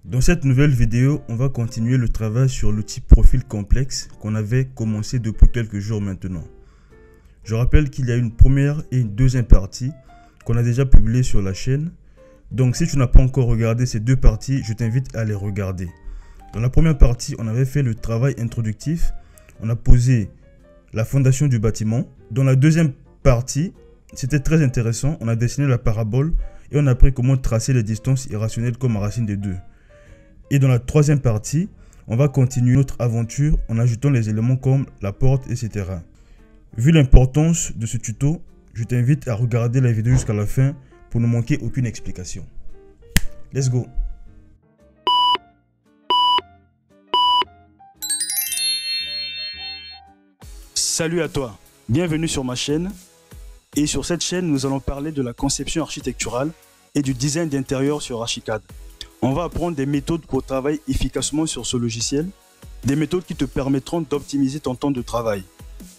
Dans cette nouvelle vidéo, on va continuer le travail sur l'outil profil complexe qu'on avait commencé depuis quelques jours maintenant. Je rappelle qu'il y a une première et une deuxième partie qu'on a déjà publiées sur la chaîne. Donc si tu n'as pas encore regardé ces deux parties, je t'invite à les regarder. Dans la première partie, on avait fait le travail introductif. On a posé la fondation du bâtiment. Dans la deuxième partie, c'était très intéressant. On a dessiné la parabole et on a appris comment tracer les distances irrationnelles comme racine des deux. Et dans la troisième partie, on va continuer notre aventure en ajoutant les éléments comme la porte, etc. Vu l'importance de ce tuto, je t'invite à regarder la vidéo jusqu'à la fin pour ne manquer aucune explication. Let's go! Salut à toi, bienvenue sur ma chaîne. Et sur cette chaîne, nous allons parler de la conception architecturale et du design d'intérieur sur Archicad. On va apprendre des méthodes pour travailler efficacement sur ce logiciel, des méthodes qui te permettront d'optimiser ton temps de travail.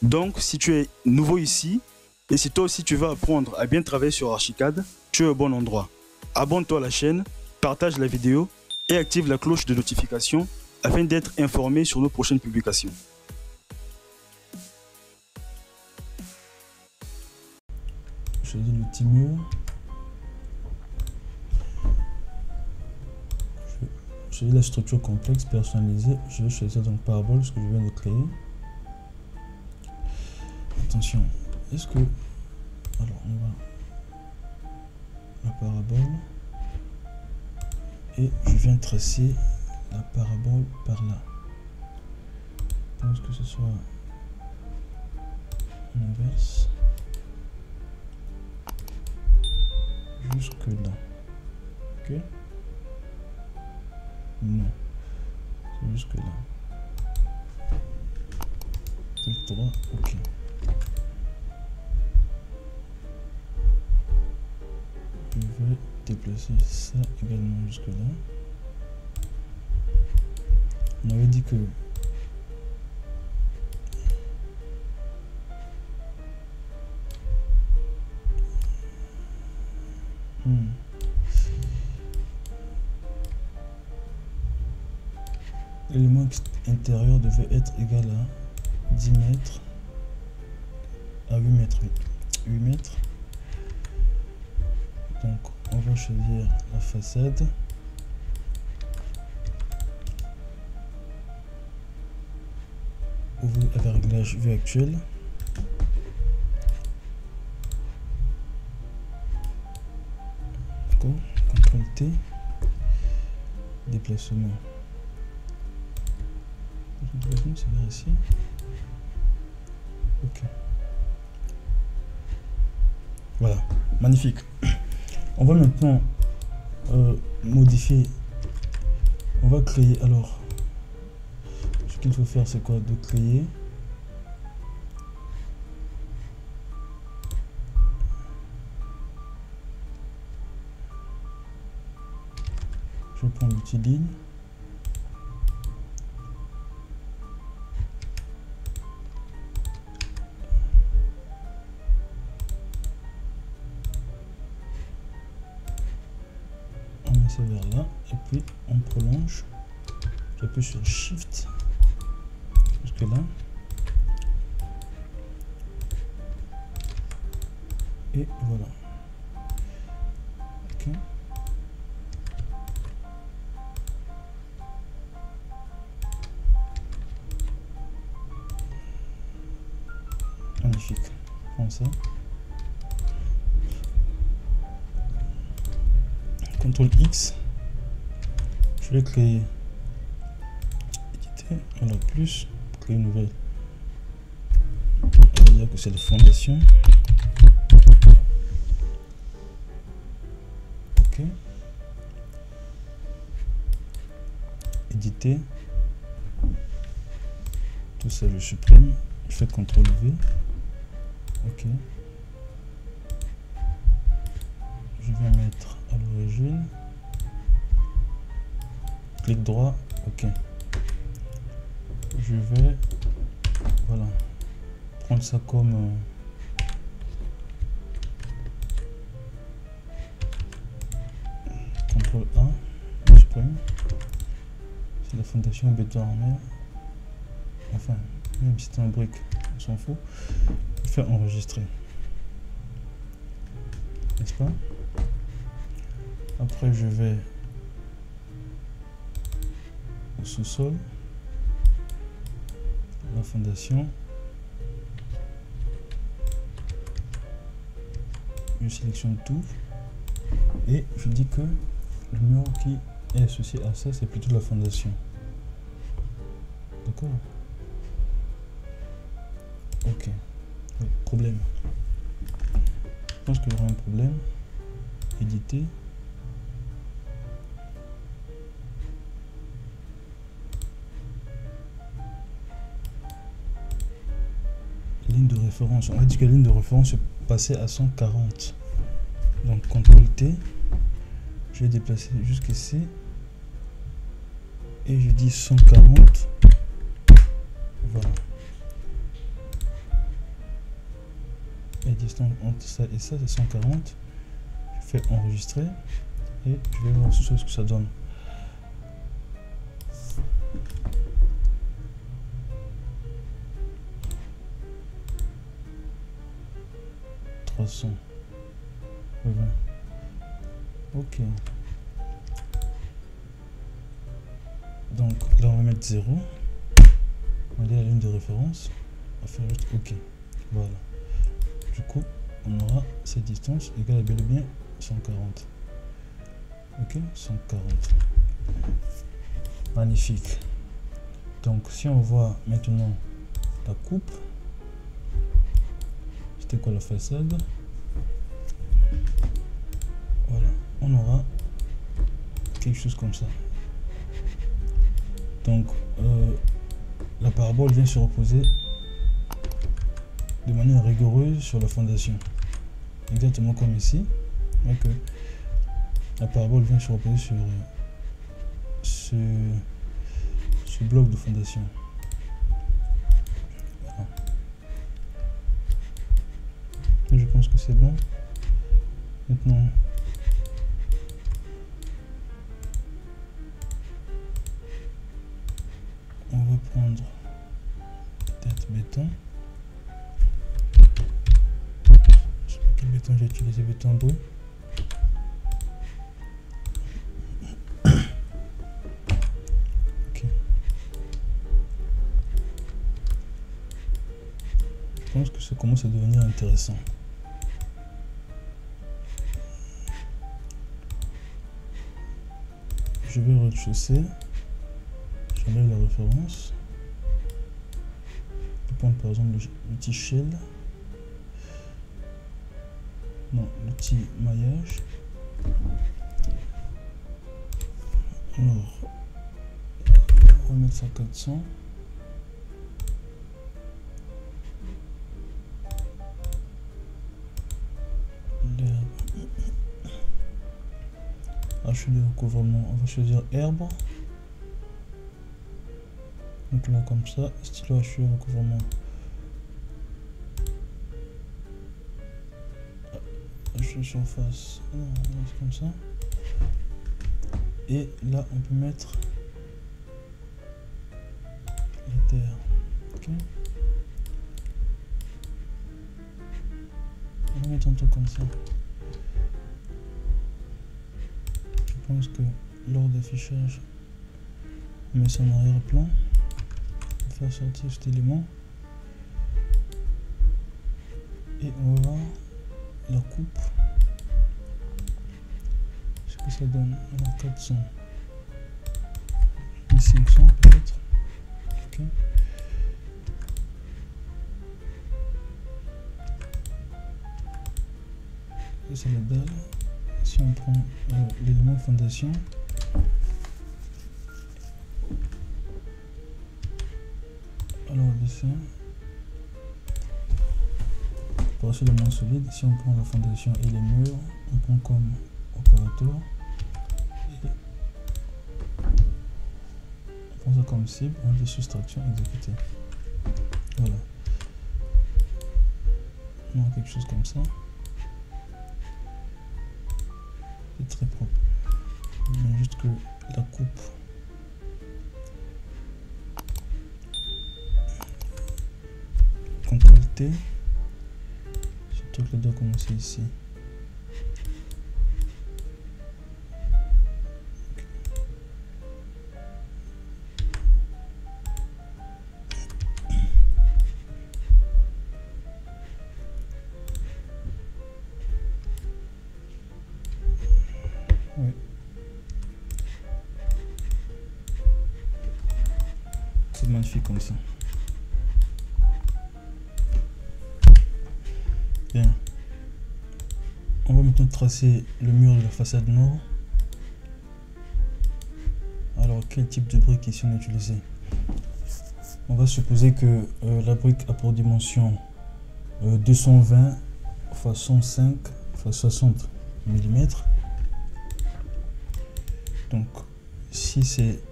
Donc, si tu es nouveau ici, et si toi aussi tu veux apprendre à bien travailler sur Archicad, tu es au bon endroit. Abonne-toi à la chaîne, partage la vidéo et active la cloche de notification afin d'être informé sur nos prochaines publications. Je choisis l'outil mur. Je choisis la structure complexe personnalisée. Je vais choisir donc parabole, ce que je viens de créer. Attention, est-ce que... Alors on va... La parabole. Et je viens tracer la parabole par là. Je pense que ce soit en inverse. Jusque là. Ok. Non. C'est jusque là. Clic droit. Ok. Je vais déplacer ça également jusque là. On avait dit que l'élément intérieur devait être égal à 10 mètres à 8 mètres. 8 mètres. Donc on va choisir la façade. Ouvrir avec réglage vue actuelle. CTRL T. Déplacement. C'est vers ici. Ok. Voilà, magnifique. On va maintenant modifier. On va créer. Alors, ce qu'il faut faire, c'est quoi? De créer. Je vais prendre l'outil ligne. Vers là et puis on prolonge. J'appuie sur Shift jusque là et voilà. Ok. Magnifique. Prends ça. CTRL X, je vais créer, éditer, alors plus, créer une nouvelle. On va dire que c'est la fondation. Ok. Éditer. Tout ça je supprime. Je fais CTRL V. Ok. Je vais mettre à l'origine, clic droit, ok. Je vais, voilà, prendre ça comme CTRL A, je supprime. C'est la fondation béton armé. Enfin, même si c'est un brique, on s'en fout. Je vais faire enregistrer. N'est-ce pas? Après, je vais au sous-sol, la fondation. Je sélectionne tout et je dis que le mur qui est associé à ça, c'est plutôt la fondation. D'accord? Ok. Oui, problème. Je pense qu'il y aura un problème. Éditer. Ligne de référence. On a dit que la ligne de référence est passée à 140. Donc CTRL T. Je vais déplacer jusqu'ici. Et je dis 140. Voilà. La distance entre ça et ça, c'est 140. Je fais enregistrer. Et je vais voir ce que ça donne. Ok. Donc là on va mettre 0. On est à la ligne de référence. On va faire juste OK. Voilà. Du coup, on aura cette distance égale à bel et bien 140. Ok, 140. Magnifique. Donc si on voit maintenant la coupe, c'était quoi la façade? Voilà, on aura quelque chose comme ça. Donc la parabole vient se reposer de manière rigoureuse sur la fondation, exactement comme ici. Donc la parabole vient se reposer sur ce bloc de fondation. Voilà. Et je pense que c'est bon. Maintenant, on va prendre peut-être béton. Je sais pas quel béton j'ai utilisé, béton brut. Ok. Je pense que ça commence à devenir intéressant. Je vais au rez-de-chaussée. J'enlève la référence. Je vais prendre par exemple l'outil shell. Non, l'outil maillage. Alors, on va mettre ça à 400. Arche de recouvrement, on va choisir herbe. Donc là comme ça, stylo arche de recouvrement. Arche de surface, c'est comme ça. Et là on peut mettre la terre. Ok. On va mettre un truc comme ça. Je pense que lors d'affichage, on met ça en arrière-plan. On va faire sortir cet élément. Et on va voir la coupe. Ce que ça donne. Alors 400. 1500 peut-être. Ok. Ça c'est la dalle. Si on prend l'élément fondation, alors on dessin pour ce élément solide. Si on prend la fondation et les murs, on prend comme opérateur et on prend ça comme cible, on dit soustraction exécutée. Voilà, on a quelque chose comme ça. Très propre, mais juste que la coupe côté. Ce truc là doit commencer ici. Oui. C'est magnifique comme ça. Bien. On va maintenant tracer le mur de la façade nord. Alors, quel type de brique ici on a utilisé? On va supposer que la brique a pour dimension 220 x 105 x 60 mm. Donc, si c'est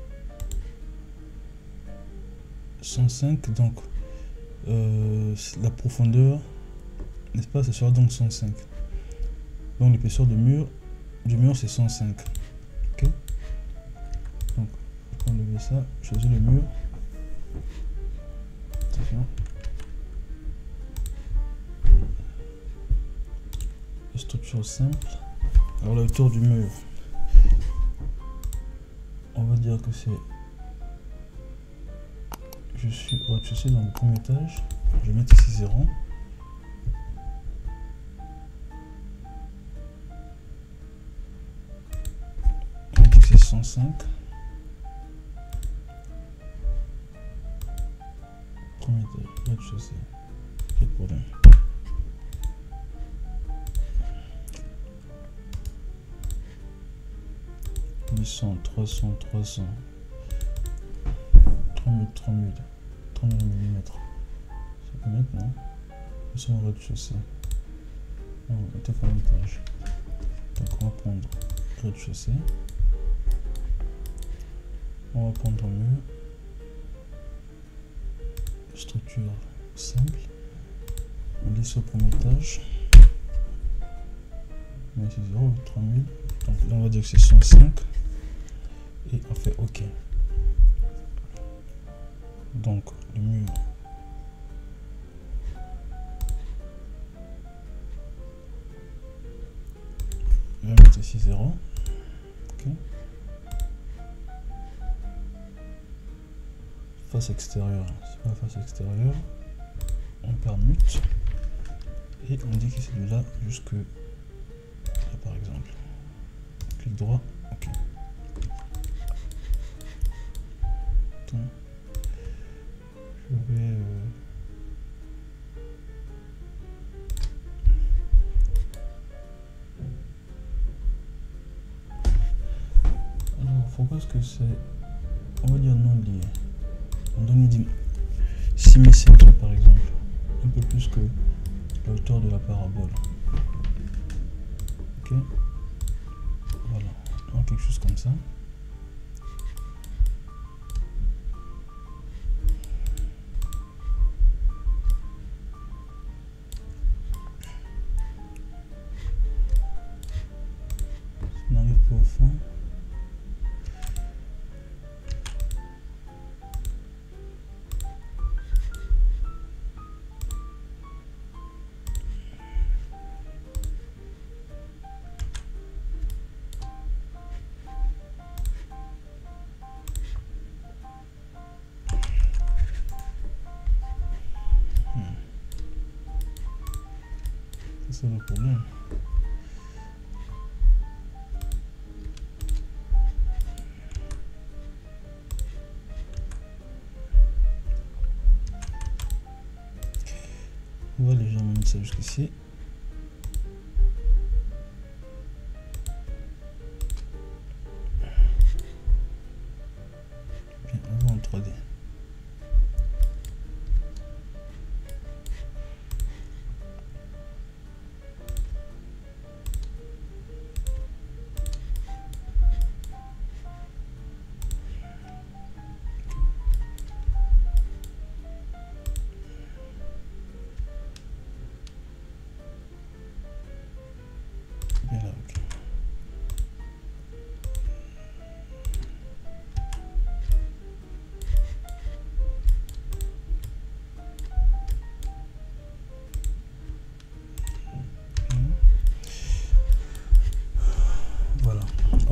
105, donc la profondeur, n'est-ce pas, ce sera donc 105. Donc l'épaisseur du mur c'est 105. Ok. Donc, on va enlever ça, choisir le mur. Attention. Structure simple. Alors la hauteur du mur, on va dire que c'est, je suis au rez-de-chaussée dans le premier étage, je vais mettre ici 0. On va dire que c'est 105. Premier étage, rez-de-chaussée, pas de problème. 800, 300, 300, 3000, 3000, 3000 mm. Ça peut mettre, non? Nous sommes au rez-de-chaussée. Non, on était au premier étage. Donc on va prendre le rez-de-chaussée. On va prendre le mur. Structure simple. On laisse au premier étage. On met ici 0, 3000. Donc là on va dire que c'est 105. Et on fait OK. Donc le mur, je vais mettre ici 0. OK. Face extérieure, c'est pas la face extérieure. On permute et on dit que c'est de là jusque là par exemple. Clic droit, OK. Je vais alors pourquoi est-ce que c'est, on va dire non lié, on donne 6500 par exemple, un peu plus que la hauteur de la parabole. Ok, voilà, donc quelque chose comme ça. On n'arrive pas au fond. C'est le problème. On va déjà mettre ça jusqu'ici. Bien, on va en 3D. Bien là, ok.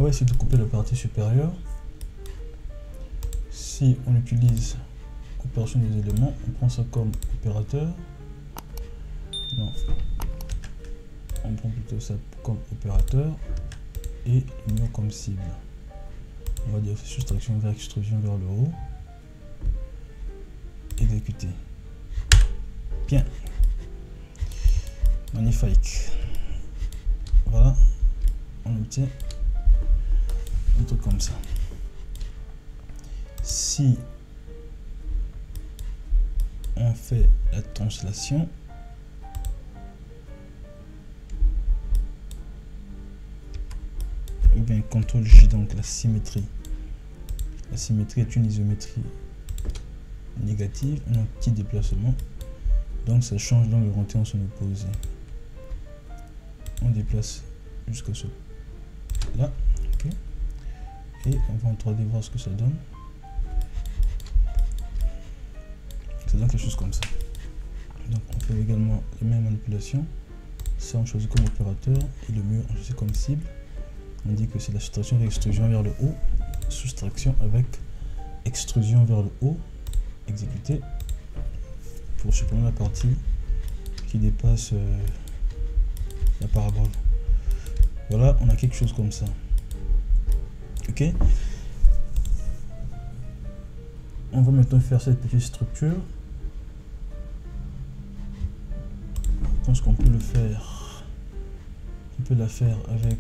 va essayer de couper la partie supérieure. Si on utilise opération des éléments, on prend ça comme opérateur. Non, on prend plutôt ça comme opérateur et le mur comme cible. On va dire soustraction vers extrusion vers le haut. Exécuter. Bien. Magnifique. Voilà. On obtient un truc comme ça. Si on fait la translation, ou bien CTRL J, donc la symétrie. La symétrie est une isométrie négative, un petit déplacement. Donc ça change l'angle orienté en son opposé. On déplace jusqu'à ce là. Okay. Et on va en 3D voir ce que ça donne. Ça donne quelque chose comme ça. Donc on fait également les mêmes manipulations. Ça on choisit comme opérateur et le mur on choisit comme cible. On dit que c'est la soustraction avec extrusion vers le haut. Soustraction avec extrusion vers le haut. Exécuter pour supprimer la partie qui dépasse la parabole. Voilà, on a quelque chose comme ça. Ok. On va maintenant faire cette petite structure. Je pense qu'on peut le faire. On peut la faire avec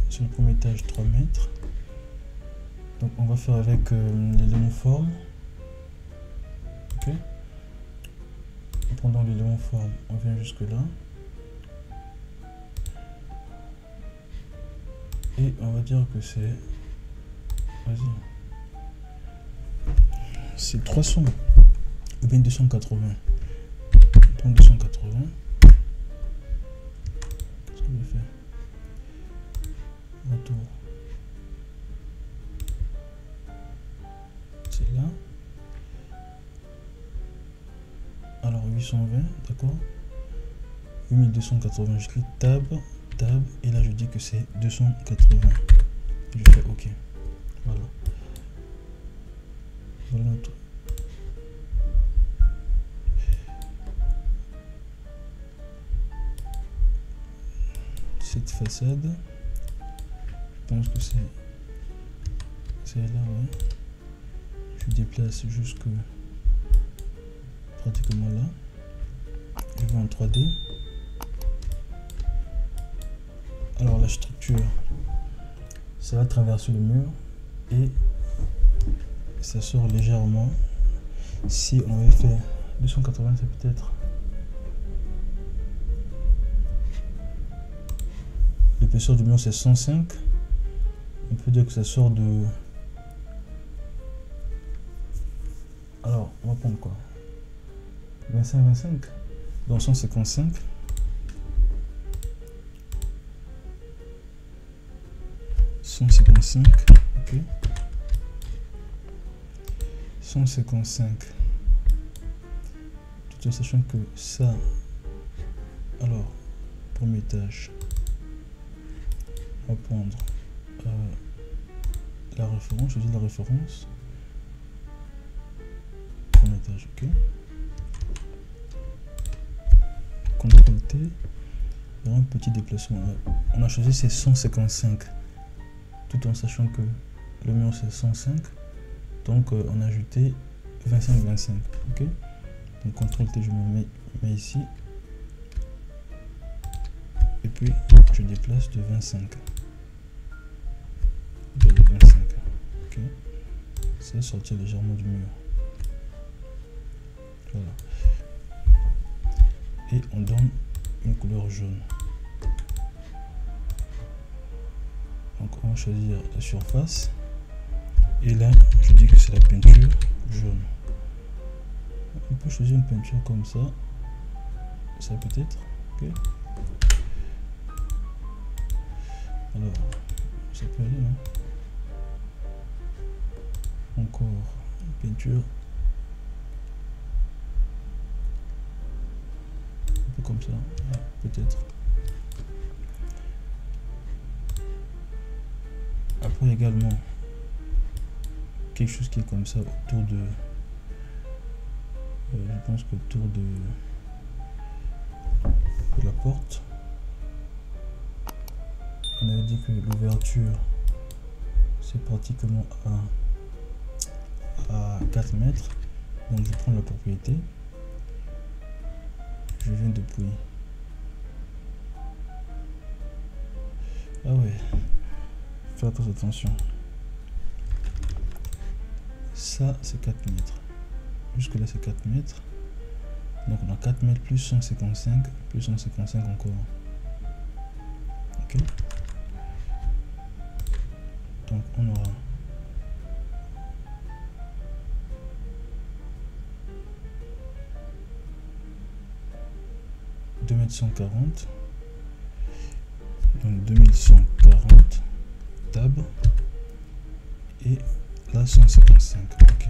sur le premier étage 3 mètres. Donc on va faire avec l'élément forme. Ok. En prenant l'élément forme, on vient jusque là. Et on va dire que c'est... Vas-y. C'est 300 ou bien 280. On prend 280. Qu'est-ce que je fais? Retour. C'est là. Alors 820, d'accord. 8280, je clique tab, et là je dis que c'est 280. Je fais OK. Voilà. Voilà notre. Cette façade. Je pense que c'est là, ouais. Je déplace jusque pratiquement là. Je vais en 3D. Alors la structure, ça va traverser le mur et ça sort légèrement. Si on avait fait 280, c'est peut-être l'épaisseur du mur, c'est 105. On peut dire que ça sort de... Alors, on va prendre quoi? 25. Dans 155. 155. Ok. 155. Tout en sachant que ça... Alors, premier étage. On va prendre... la référence, je dis la référence. Premier étage, ok. CTRL T. Il y a un petit déplacement. On a choisi ces 155. Tout en sachant que le mur c'est 105. Donc on a ajouté 25. Ok. Donc CTRL T, je me mets ici. Et puis je déplace de 25. Ok. Ça sortir légèrement du mur. Voilà. Et on donne une couleur jaune. Donc on va choisir la surface. Et là, je dis que c'est la peinture jaune. On peut choisir une peinture comme ça. Ça peut-être. Ok. Alors, ça peut aller, hein. Encore une peinture ça, peut-être. Après également quelque chose qui est comme ça autour de je pense qu'autour de la porte, on avait dit que l'ouverture c'est pratiquement à 4 mètres. Donc je prends la propriété, je viens depuis, ah ouais, faire très attention, ça c'est 4 mètres, jusque là c'est 4 mètres, donc on a 4 mètres plus 155 encore, ok, donc on aura 2140, donc 2140 tab et là 155, ok.